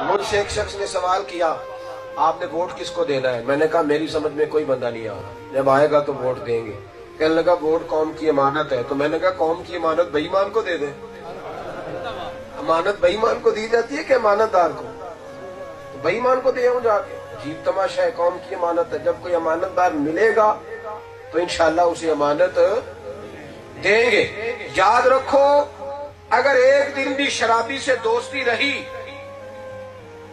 मुझसे एक शख्स ने सवाल किया, आपने वोट किसको देना है? मैंने कहा मेरी समझ में कोई बंदा नहीं आ रहा, जब आएगा तो वोट देंगे। कहने लगा वोट कौम की अमानत है। तो मैंने कहा कौम की अमानत बेईमान को दे दे। अमानत बेईमान को दी जाती है कि अमानतदार को? तो बेईमान को दे जाके। जीत तमाशा है, कौम की अमानत है। जब कोई अमानतदार मिलेगा तो इंशाअल्लाह उसे अमानत देंगे। याद रखो, अगर एक दिन भी शराबी से दोस्ती रही,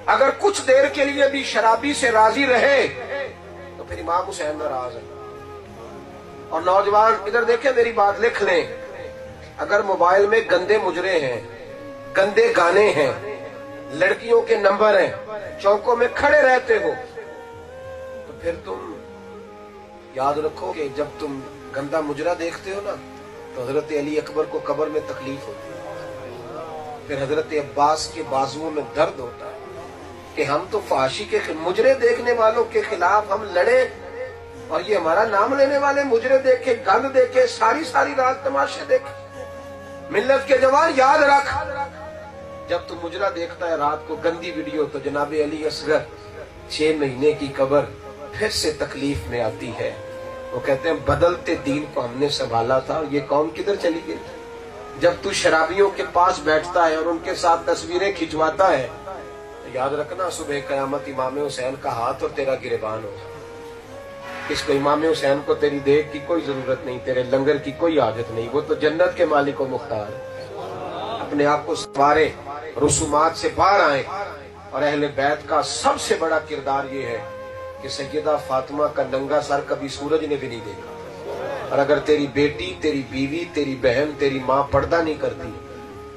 अगर कुछ देर के लिए भी शराबी से राजी रहे, तो फिर इमाम हुसैन नाराज है। और नौजवान इधर देखें, मेरी बात लिख लें, अगर मोबाइल में गंदे मुजरे हैं, गंदे गाने हैं, लड़कियों के नंबर हैं, चौकों में खड़े रहते हो, तो फिर तुम याद रखो कि जब तुम गंदा मुजरा देखते हो ना, तो हजरत अली अकबर को कब्र में तकलीफ होती है। फिर हजरत अब्बास के बाजुओं में दर्द होता है कि हम तो फाशी के मुजरे देखने वालों के खिलाफ हम लड़े, और ये हमारा नाम लेने वाले मुजरे देखे, गंद देखे, सारी सारी रात तमाशे देखे। मिल्लत के जवान याद रख, जब तू मुजरा देखता है रात को गंदी वीडियो, तो जनाबे अली असगर 6 महीने की कब्र फिर से तकलीफ में आती है। वो कहते हैं बदलते दीन को हमने संभाला था और ये कौम किधर चली गई। जब तू शराबियों के पास बैठता है और उनके साथ तस्वीरें खिंचवाता है, तो याद रखना सुबह कयामत इमाम हुसैन का हाथ और तेरा गिरबान होगा। इसको इमाम हुसैन को तेरी देख की कोई जरूरत नहीं, तेरे लंगर की कोई आदत नहीं, वो तो जन्नत के मालिक व मुख्तार है। अपने आप को सवारे, रसूमात से बाहर आए। और अहले बैत का सबसे बड़ा किरदार ये है कि सैयदा फातिमा का नंगा सर कभी सूरज ने भी नहीं देखा। और अगर तेरी बेटी, तेरी बीवी, तेरी बहन, तेरी माँ पर्दा नहीं करती,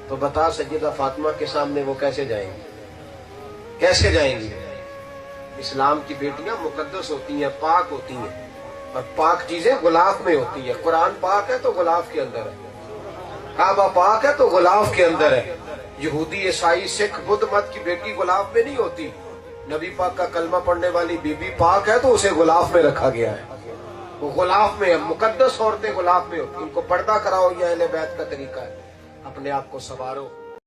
तो बता सैयदा फातिमा के सामने वो कैसे जाएंगी? कैसे जाएंगी? इस्लाम की बेटियां मुकद्दस होती हैं, पाक होती हैं, और पाक चीजें गुलाफ में होती हैं। कुरान पाक है तो गुलाफ के अंदर है, काबा पाक है तो गुलाफ के अंदर है। यहूदी, ईसाई, सिख, बुद्ध मत की बेटी गुलाफ में नहीं होती। नबी पाक का कलमा पढ़ने वाली बीबी पाक है तो उसे गुलाफ में रखा गया है, वो गुलाफ में है। मुकद्दस औरतें गुलाफ में होती, उनको पर्दा कराओ, यह अहले बैत का तरीका है। अपने आप को संवारो।